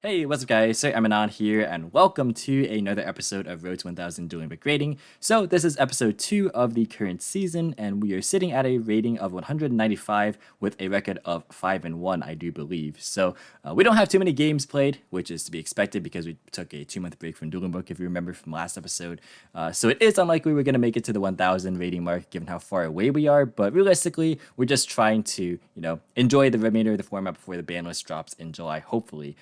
Hey, what's up guys? So Emanon here, and welcome to another episode of Road to 1000 Dueling Book Rating. So this is episode 2 of the current season, and we are sitting at a rating of 195 with a record of 5-1, I do believe. So we don't have too many games played, which is to be expected because we took a 2-month break from Dueling Book, if you remember from last episode. So it is unlikely we're going to make it to the 1000 rating mark given how far away we are, but realistically, we're just trying to, enjoy the remainder of the format before the ban list drops in July, hopefully.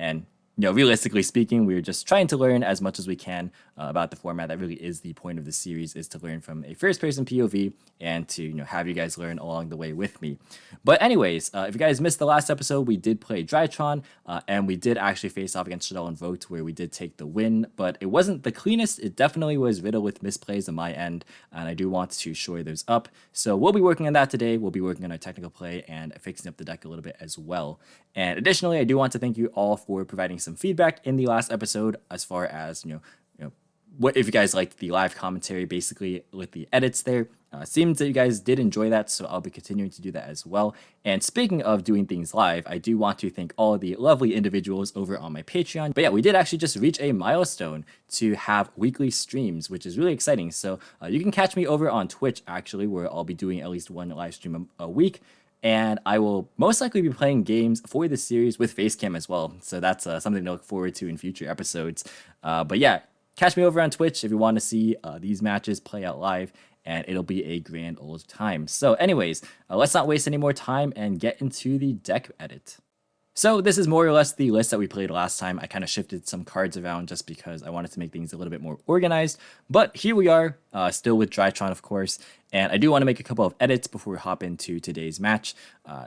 And realistically speaking, we're just trying to learn as much as we can about the format. That really is the point of the series, is to learn from a first-person POV and to have you guys learn along the way with me. But anyways, if you guys missed the last episode, we did play Drytron, and we did actually face off against Shadell and Vote, where we did take the win. But it wasn't the cleanest. It definitely was riddled with misplays on my end, and I do want to shore those up. So we'll be working on that today. We'll be working on our technical play and fixing up the deck a little bit as well. And additionally, I do want to thank you all for providing some feedback in the last episode as far as, what if you guys liked the live commentary, basically with the edits there. Seems that you guys did enjoy that, so I'll be continuing to do that as well. And speaking of doing things live, I do want to thank all of the lovely individuals over on my Patreon. But yeah, we did actually just reach a milestone to have weekly streams, which is really exciting. So you can catch me over on Twitch, actually, where I'll be doing at least one live stream a week. And I will most likely be playing games for this series with Facecam as well. So that's something to look forward to in future episodes. But yeah, catch me over on Twitch if you want to see these matches play out live, and it'll be a grand old time. So anyways, let's not waste any more time and get into the deck edit. So this is more or less the list that we played last time. I kind of shifted some cards around just because I wanted to make things a little bit more organized. But here we are, still with Drytron, of course. And I do want to make a couple of edits before we hop into today's match.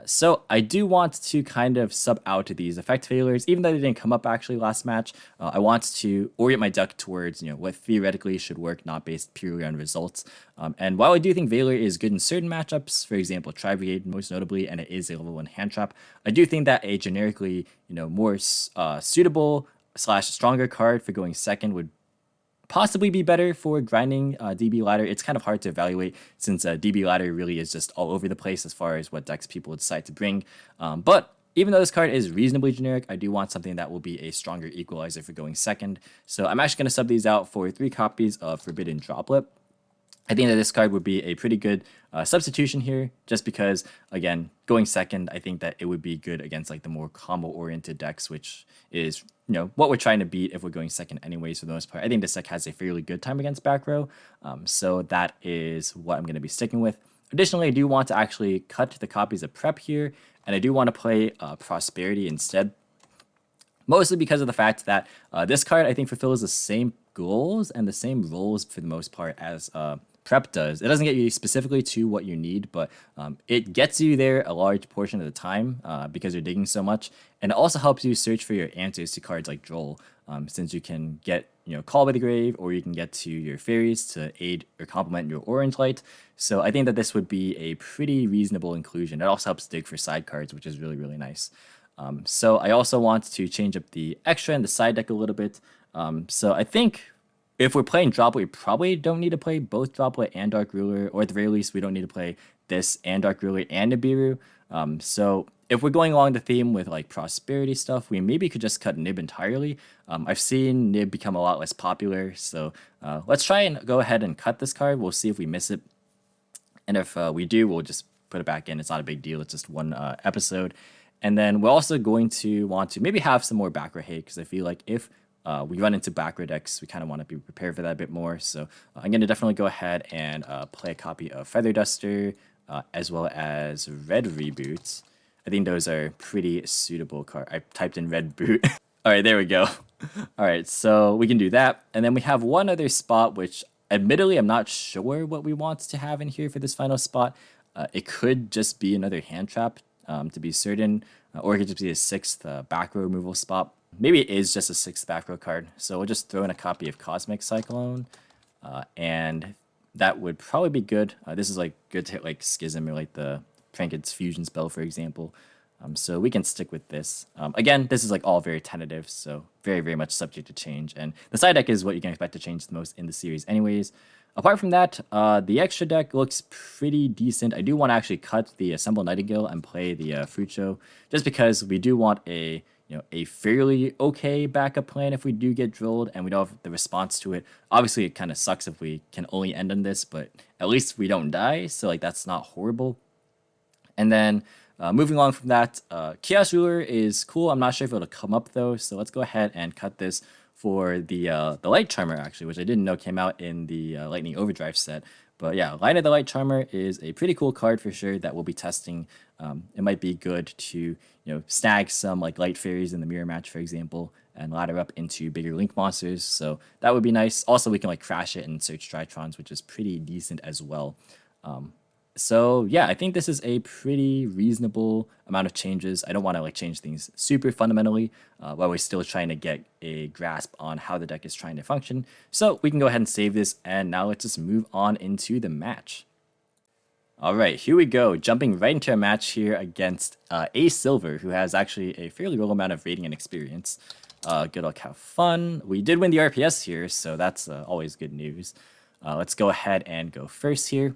So I do want to kind of sub out these effect failures, even though they didn't come up actually last match. I want to orient my deck towards what theoretically should work, not based purely on results. And while I do think Valor is good in certain matchups, for example, Tri-Brigade most notably, and it is a level 1 hand trap, I do think that a generically more suitable / stronger card for going second would possibly be better for grinding DB ladder. It's kind of hard to evaluate since DB ladder really is just all over the place as far as what decks people decide to bring. But even though this card is reasonably generic, I do want something that will be a stronger equalizer for going second. So I'm actually going to sub these out for 3 copies of Forbidden Droplet. I think that this card would be a pretty good substitution here, just because, again, going second, I think that it would be good against like the more combo-oriented decks, which is, what we're trying to beat if we're going second anyways for the most part. I think this deck has a fairly good time against back row, so that is what I'm going to be sticking with. Additionally, I do want to actually cut the copies of Prep here, and I do want to play Prosperity instead, mostly because of the fact that this card, I think, fulfills the same goals and the same roles for the most part as Prep does. It doesn't get you specifically to what you need, but it gets you there a large portion of the time because you're digging so much. And it also helps you search for your answers to cards like Droll, since you can get, Call by the Grave, or you can get to your fairies to aid or complement your Orange Light. So I think that this would be a pretty reasonable inclusion. It also helps dig for side cards, which is really, really nice. So I also want to change up the extra and the side deck a little bit. So I think if we're playing Droplet, we probably don't need to play both Droplet and Dark Ruler, or at the very least, we don't need to play this and Dark Ruler and Nibiru. So if we're going along the theme with like Prosperity stuff, we maybe could just cut Nib entirely. I've seen Nib become a lot less popular, so let's try and go ahead and cut this card. We'll see if we miss it, and if we do, we'll just put it back in. It's not a big deal. It's just one episode. And then we're also going to want to maybe have some more back row hate, because I feel like if we run into back row decks, we kind of want to be prepared for that a bit more. So I'm going to definitely go ahead and play a copy of Feather Duster, as well as Red Reboots. I think those are pretty suitable cards. I typed in Red Boot. All right, there we go. All right, so we can do that. And then we have one other spot, which admittedly I'm not sure what we want to have in here for this final spot. It could just be another hand trap, to be certain, or it could just be a 6th back row removal spot. Maybe it is just a 6th back row card. So we'll just throw in a copy of Cosmic Cyclone, and that would probably be good. This is like good to hit like Schism or like the Trinket's Fusion spell, for example. So we can stick with this. Again, this is like all very tentative, so very, very much subject to change. And the side deck is what you can expect to change the most in the series anyways. Apart from that, the extra deck looks pretty decent. I do want to actually cut the Assemble Nightingale and play the Frucho, just because we do want a a fairly okay backup plan if we do get drilled and we don't have the response to it. Obviously, it kind of sucks if we can only end on this, but at least we don't die, so like that's not horrible. And then moving on from that, Chaos Ruler is cool. I'm not sure if it'll come up though, so let's go ahead and cut this for the Light Charmer actually, which I didn't know came out in the Lightning Overdrive set. But yeah, Line of the Light Charmer is a pretty cool card for sure that we'll be testing. It might be good to snag some like Light Fairies in the mirror match, for example, and ladder up into bigger Link monsters. So that would be nice. Also, we can like crash it and search Drytrons, which is pretty decent as well. So yeah, I think this is a pretty reasonable amount of changes. I don't want to like change things super fundamentally while we're still trying to get a grasp on how the deck is trying to function. So we can go ahead and save this, and now let's just move on into the match. All right, here we go. Jumping right into a match here against A Silver, who has actually a fairly low amount of rating and experience. Good luck, have fun. We did win the RPS here, so that's always good news. Let's go ahead and go first here.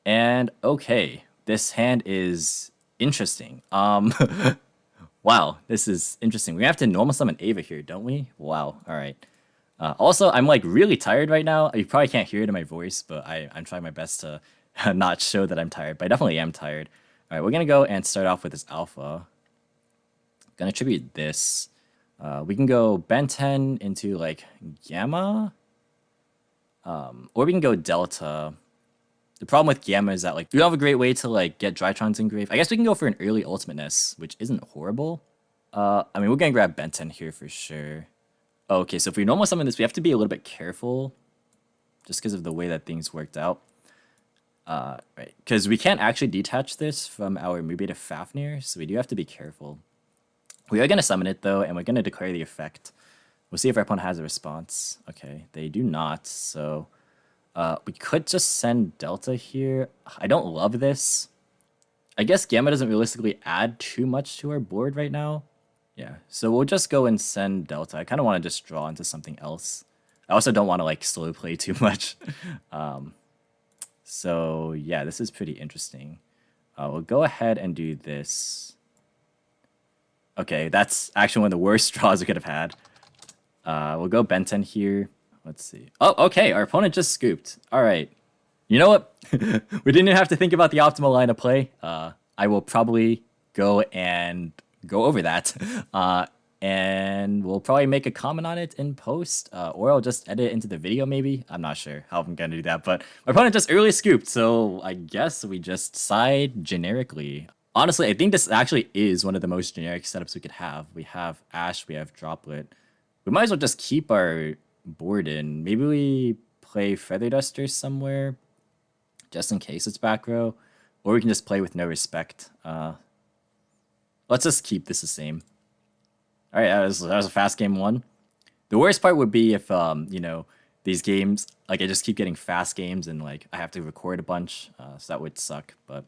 And okay, this hand is interesting. Wow, this is interesting. We have to normal summon Ava here, don't we? Wow, all right. Also, I'm like really tired right now. You probably can't hear it in my voice, but I'm trying my best to not show that I'm tired, but I definitely am tired. All right, we're gonna go and start off with this Alpha. Gonna tribute this. We can go Ben 10 into like Gamma, or we can go Delta. The problem with Gamma is that like we don't have a great way to like get Drytrons engraved. I guess we can go for an early ultimateness, which isn't horrible. I mean, we're gonna grab Ben 10 here for sure. Okay, so if we normal summon this, we have to be a little bit careful just because of the way that things worked out. Right, because we can't actually detach this from our Mubeta Fafnir, so we do have to be careful. We are gonna summon it though, and we're gonna declare the effect. We'll see if our opponent has a response. Okay, they do not, so we could just send Delta here. I don't love this. I guess Gamma doesn't realistically add too much to our board right now. Yeah, so we'll just go and send Delta. I kind of want to just draw into something else. I also don't want to like slow play too much. So yeah, this is pretty interesting. We'll go ahead and do this. Okay, that's actually one of the worst draws we could have had. We'll go Ben 10 here. Let's see. Oh, okay. Our opponent just scooped. All right. You know what? We didn't even have to think about the optimal line of play. I will probably go and go over that. And we'll probably make a comment on it in post. Or I'll just edit it into the video maybe. I'm not sure how I'm going to do that. But my opponent just early scooped. So I guess we just side generically. Honestly, I think this actually is one of the most generic setups we could have. We have Ash. We have Droplet. We might as well just keep our board in. Maybe we play Feather Duster somewhere just in case it's back row, or we can just play with no respect. Let's just keep this the same. All right, that was a fast game one. The worst part would be if these games, like I just keep getting fast games and like I have to record a bunch, so that would suck, but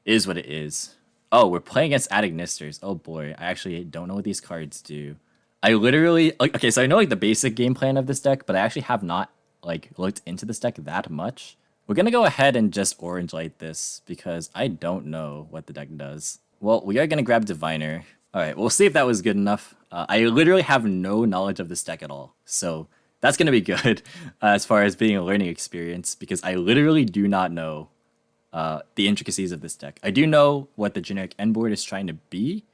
it is what it is. Oh, we're playing against Adignisters. Oh boy, I actually don't know what these cards do. I literally, okay, so I know like the basic game plan of this deck, but I actually have not like looked into this deck that much. We're gonna go ahead and just orange light this because I don't know what the deck does. Well, we are gonna grab Diviner. All right, we'll see if that was good enough. I literally have no knowledge of this deck at all, so that's gonna be good as far as being a learning experience because I literally do not know the intricacies of this deck. I do know what the generic end board is trying to be,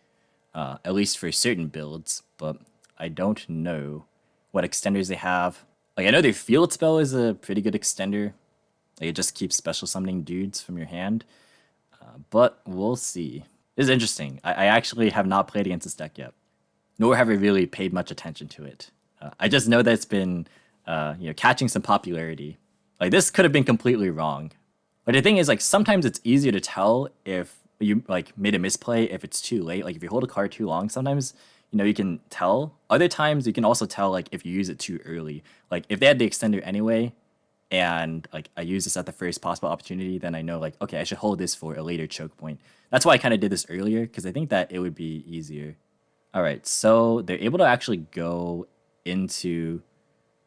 at least for certain builds, but I don't know what extenders they have. Like, I know their Field Spell is a pretty good extender. Like, it just keeps special summoning dudes from your hand. But we'll see. This is interesting. I actually have not played against this deck yet. Nor have I really paid much attention to it. I just know that it's been catching some popularity. Like, this could have been completely wrong. But the thing is, like, sometimes it's easier to tell if you, like, made a misplay if it's too late. Like, if you hold a card too long, sometimes you can tell. Other times you can also tell like if you use it too early. Like if they had the extender anyway and like I use this at the first possible opportunity, then I know like, okay, I should hold this for a later choke point. That's why I kind of did this earlier because I think that it would be easier. All right, so they're able to actually go into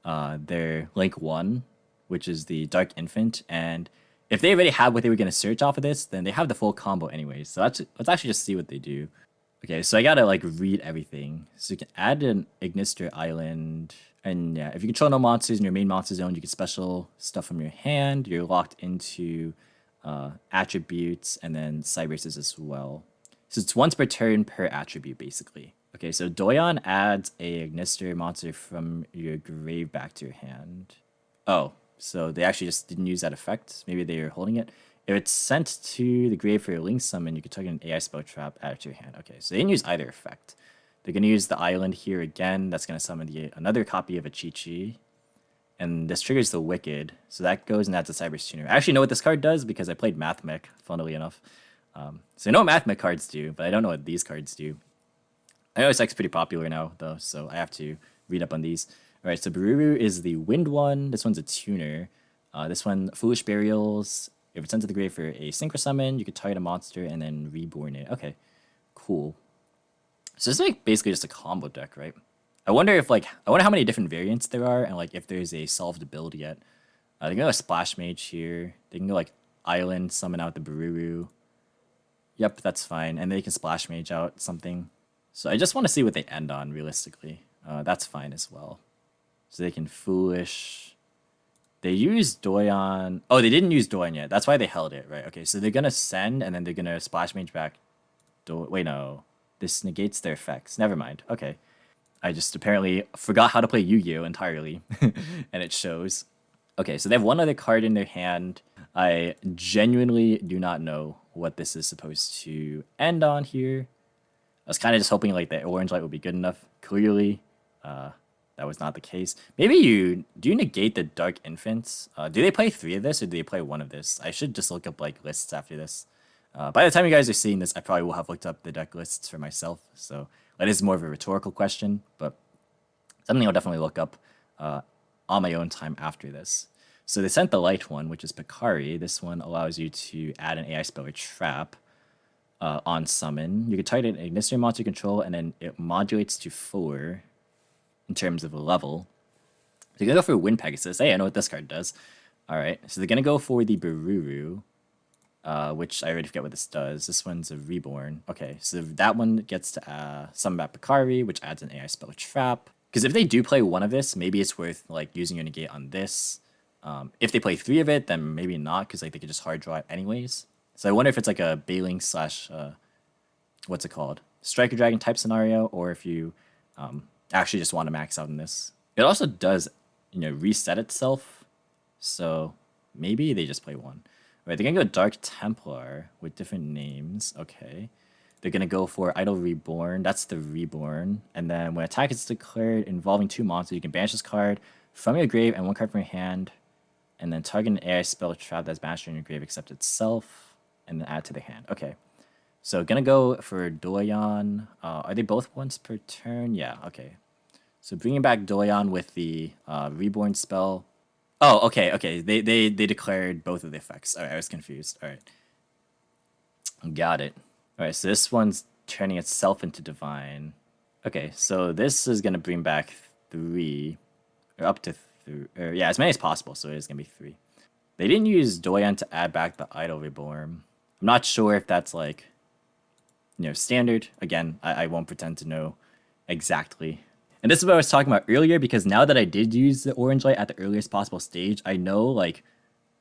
their Link 1, which is the Dark Infant, and if they already have what they were going to search off of this, then they have the full combo anyways. So let's actually just see what they do. Okay, so I gotta like read everything. So you can add an Ignister Island. And yeah, if you control no monsters in your main monster zone, you can special stuff from your hand. You're locked into attributes and then Cybers as well. So it's once per turn per attribute, basically. Okay, so Doyon adds a Ignister monster from your grave back to your hand. Oh, so they actually just didn't use that effect. Maybe they were holding it. If it's sent to the grave for your link summon, you can target an AI spell trap, add it to your hand. Okay, so they didn't use either effect. They're going to use the island here again. That's going to summon another copy of a Chi-Chi. And this triggers the Wicked. So that goes and adds a Cyber's Tuner. I actually know what this card does because I played Math Mech, funnily enough. So I know what Math Mech cards do, but I don't know what these cards do. I know it's pretty popular now, though, so I have to read up on these. All right, so Bururu is the wind one. This one's a tuner. This one, Foolish Burials. If it's sent to the grave for a synchro summon, you could target a monster and then reborn it. Okay, cool. So this is like basically just a combo deck, right? I wonder how many different variants there are and like if there's a solved build yet. They can go a Splash Mage here. They can go like Island, summon out the Bururu. Yep, that's fine. And they can Splash Mage out something. So I just want to see what they end on realistically. That's fine as well. So they can Foolish. They used Doyon. Oh, they didn't use Doyon yet. That's why they held it, right? Okay, so they're going to send, and then they're going to Splash Mage back. Wait, no. This negates their effects. Never mind. Okay. I just apparently forgot how to play Yu-Gi-Oh! Entirely. And it shows. Okay, so they have one other card in their hand. I genuinely do not know what this is supposed to end on here. I was kind of just hoping like the orange light would be good enough. Clearly, that was not the case. Maybe do you negate the Dark Infants? Do they play 3 of this or do they play 1 of this? I should just look up like lists after this. By the time you guys are seeing this, I probably will have looked up the deck lists for myself. So that is more of a rhetorical question, but something I'll definitely look up on my own time after this. So they sent the light one, which is Picari. This one allows you to add an AI spell or trap on summon. You can target an Ignister monster control, and then it modulates to 4 in terms of a level. So you're going to go for Wind Pegasus. Hey, I know what this card does. All right, so they're going to go for the Bururu, which I already forget what this does. This one's a Reborn. Okay, so that one gets to summon back Picari, which adds an AI spell trap. Because if they do play 1 of this, maybe it's worth like using your negate on this. If they play 3 of it, then maybe not, because like they could just hard draw it anyways. So I wonder if it's like a Bailing slash what's it called? Striker Dragon type scenario, or if you actually just want to max out in this. It also does, reset itself. So maybe they just play 1. All right, they're gonna go Dark Templar with different names. Okay. They're gonna go for Idol Reborn. That's the Reborn. And then when attack is declared involving 2 monsters, you can banish this card from your grave and 1 card from your hand. And then target an AI spell trap that's banished in your grave except itself. And then add to the hand. Okay. So gonna go for Doyon. Are they both once per turn? Yeah, okay. So bringing back Doyon with the Reborn spell. Oh, okay. They declared both of the effects. All right, I was confused. All right. Got it. All right, so this one's turning itself into Divine. Okay, so this is gonna bring back 3, or up to 3, or yeah, as many as possible. So it is gonna be 3. They didn't use Doyon to add back the Idol Reborn. I'm not sure if that's like, standard. Again, I won't pretend to know exactly. And this is what I was talking about earlier, because now that I did use the orange light at the earliest possible stage, I know like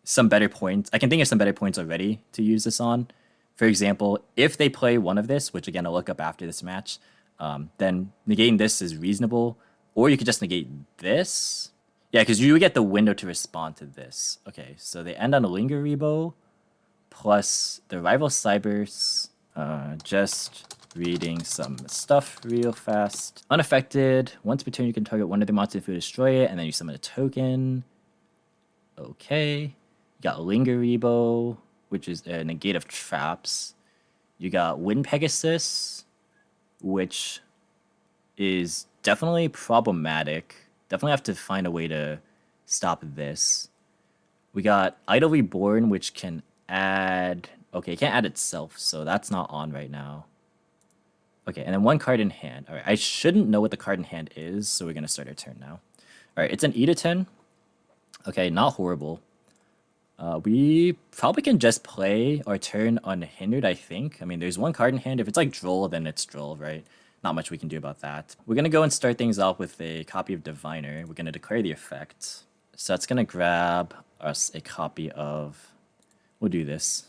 some better points. I can think of some better points already to use this on. For example, if they play 1 of this, which again I'll look up after this match, then negating this is reasonable. Or you could just negate this. Yeah, because you get the window to respond to this. Okay, so they end on a Linger Rebo plus the Rival Cybers. Just reading some stuff real fast. Unaffected. Once per turn, you can target 1 of the monsters if you destroy it, and then you summon a token. Okay. You got Linger Rebo, which is a negate of traps. You got Wind Pegasus, which is definitely problematic. Definitely have to find a way to stop this. We got Idol Reborn, which can add... Okay, it can't add itself, so that's not on right now. Okay, and then 1 card in hand. All right, I shouldn't know what the card in hand is, so we're going to start our turn now. All right, it's an Edaton. Okay, not horrible. We probably can just play our turn unhindered, I think. I mean, there's one card in hand. If it's like Droll, then it's Droll, right? Not much we can do about that. We're going to go and start things off with a copy of Diviner. We're going to declare the effect. So that's going to grab us a copy of... We'll do this.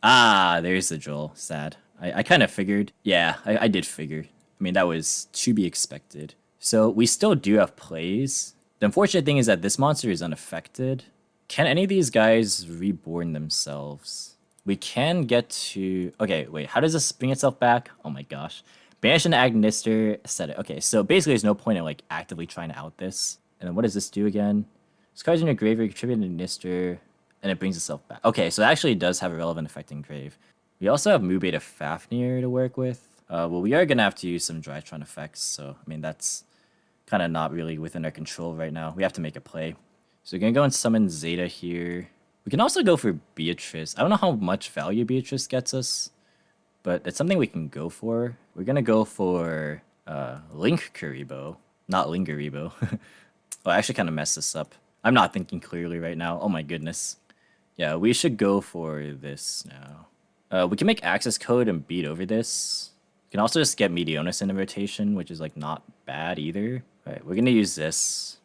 Ah, there's the Droll. Sad. I kind of figured. Yeah, I did figure. I mean, that was to be expected. So we still do have plays. The unfortunate thing is that this monster is unaffected. Can any of these guys reborn themselves? We can get to... Okay, wait. How does this bring itself back? Oh my gosh. Banish an Agnister, set it. Okay, so basically there's no point in like actively trying to out this. And then what does this do again? This card's in your graveyard, contribute an Agnister, and it brings itself back. Okay, so it actually does have a relevant effect in grave. We also have Mubeta Fafnir to work with. Well, we are going to have to use some Drytron effects, so, I mean, that's kind of not really within our control right now. We have to make a play. So we're going to go and summon Zeta here. We can also go for Beatrice. I don't know how much value Beatrice gets us, but it's something we can go for. We're going to go for Link Kuribo, not Lingaribo. Oh, I actually kind of messed this up. I'm not thinking clearly right now. Oh my goodness. Yeah, we should go for this now. We can make access code and beat over this. We can also just get Meteonis in the rotation, which is like not bad either. All right, we're gonna use this.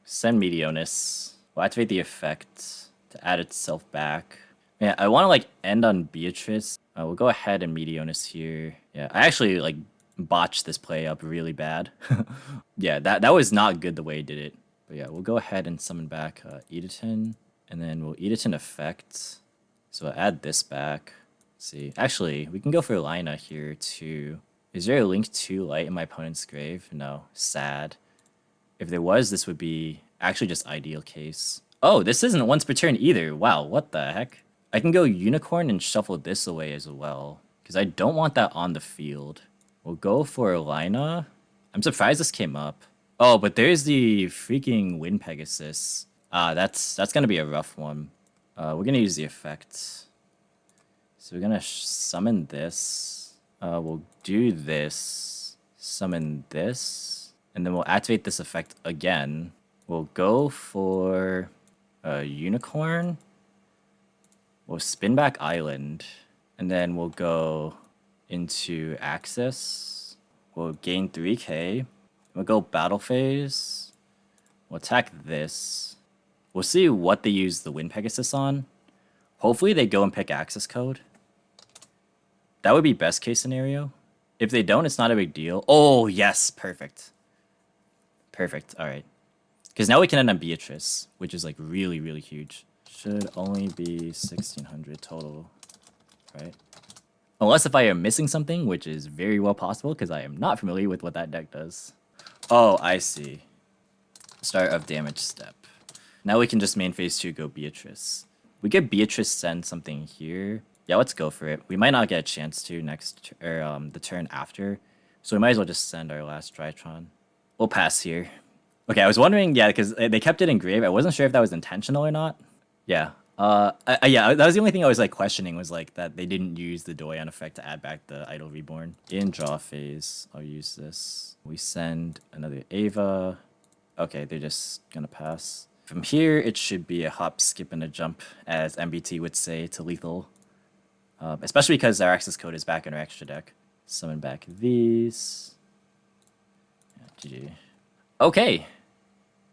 Send Meteonis. We'll activate the effect to add itself back. Yeah, I want to like end on Beatrice. We'll go ahead and Meteonis here. Yeah, I actually like botched this play up really bad. Yeah, that was not good the way he did it. But yeah, we'll go ahead and summon back Edaton, and then we'll Edaton effect. So I'll add this back. See, actually, we can go for Lina here too. Is there a Link 2 light in my opponent's grave? No, sad. If there was, this would be actually just ideal case. Oh, this isn't once per turn either. Wow, what the heck? I can go Unicorn and shuffle this away as well, because I don't want that on the field. We'll go for Lina. I'm surprised this came up. Oh, but there's the freaking Wind Pegasus. That's gonna be a rough one. We're gonna use the effect. So we're gonna summon this. We'll do this. Summon this. And then we'll activate this effect again. We'll go for a Unicorn. We'll spin back Island. And then we'll go into Access. We'll gain 3k. We'll go Battle Phase. We'll attack this. We'll see what they use the Wind Pegasus on. Hopefully they go and pick Access Code. That would be best case scenario. If they don't, it's not a big deal. Oh, yes. Perfect. Perfect. All right. Because now we can end on Beatrice, which is like really, really huge. Should only be 1,600 total, right? Unless if I am missing something, which is very well possible because I am not familiar with what that deck does. Oh, I see. Start of damage step. Now we can just main phase 2 go Beatrice. We get Beatrice send something here. Yeah, let's go for it. We might not get a chance to next, or the turn after. So we might as well just send our last Drytron. We'll pass here. Okay, I was wondering, yeah, because they kept it in grave. I wasn't sure if that was intentional or not. Yeah. Yeah, that was the only thing I was like questioning was like that they didn't use the Doyan effect to add back the Idol Reborn. In draw phase, I'll use this. We send another Ava. Okay, they're just gonna pass. From here, it should be a hop, skip, and a jump, as MBT would say, to lethal. Especially because our access code is back in our extra deck. Summon back these. Yeah, GG. Okay.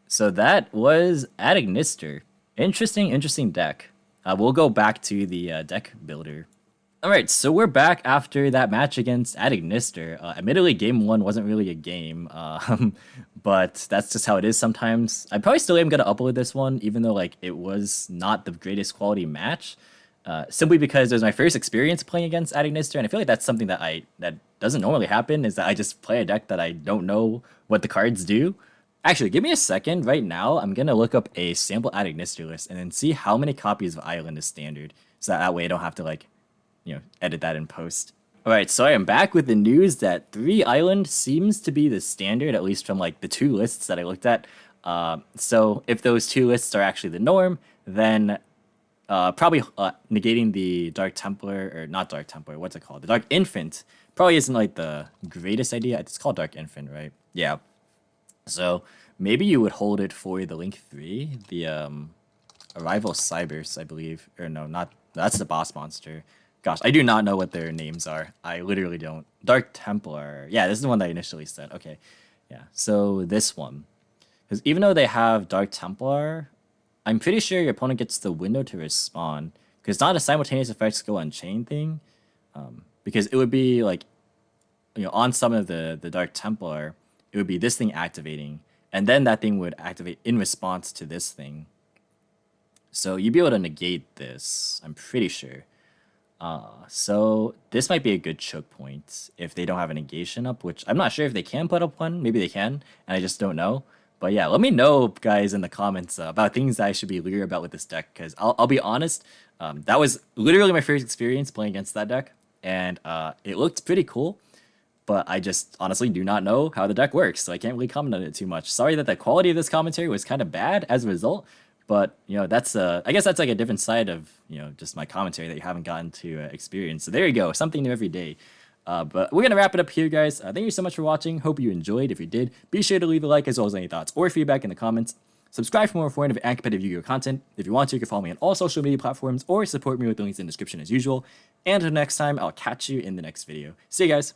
So that was Agnister. Interesting deck. We'll go back to the deck builder. Alright, so we're back after that match against Agnister. Admittedly, game 1 wasn't really a game, but that's just how it is sometimes. I probably still am going to upload this one, even though like it was not the greatest quality match. Simply because it was my first experience playing against Agnister, and I feel like that's something that doesn't normally happen, is that I just play a deck that I don't know what the cards do. Actually, give me a second. Right now, I'm going to look up a sample Agnister list and then see how many copies of Island is standard, so that way I don't have to like, edit that in post. Alright, so I am back with the news that 3 Island seems to be the standard, at least from like the 2 lists that I looked at. So if those 2 lists are actually the norm, then probably negating the Dark Templar, or not Dark Templar, what's it called? The Dark Infant probably isn't like the greatest idea. It's called Dark Infant, right? Yeah. So maybe you would hold it for the Link 3, the Arrival Cybers, I believe. Or no, not that's the boss monster. Gosh, I do not know what their names are. I literally don't. Dark Templar. Yeah, this is the one that I initially said. Okay. Yeah. So this one. Because even though they have Dark Templar, I'm pretty sure your opponent gets the window to respond. Because it's not a simultaneous effects go unchained thing. Because it would be like, on some of the Dark Templar, it would be this thing activating. And then that thing would activate in response to this thing. So you'd be able to negate this, I'm pretty sure. So this might be a good choke point if they don't have a negation up, which I'm not sure if they can put up one. Maybe they can, and I just don't know. But yeah, let me know, guys, in the comments about things that I should be leery about with this deck, because I'll be honest, that was literally my first experience playing against that deck, and it looked pretty cool. But I just honestly do not know how the deck works, so I can't really comment on it too much. Sorry that the quality of this commentary was kind of bad as a result, but that's I guess that's like a different side of just my commentary that you haven't gotten to experience. So there you go, something new every day. But we're gonna wrap it up here, guys. Thank you so much for watching. Hope you enjoyed. If you did, be sure to leave a like as well as any thoughts or feedback in the comments. Subscribe for more informative and competitive Yu-Gi-Oh content. If you want to, you can follow me on all social media platforms or support me with the links in the description as usual. And until next time, I'll catch you in the next video. See you guys.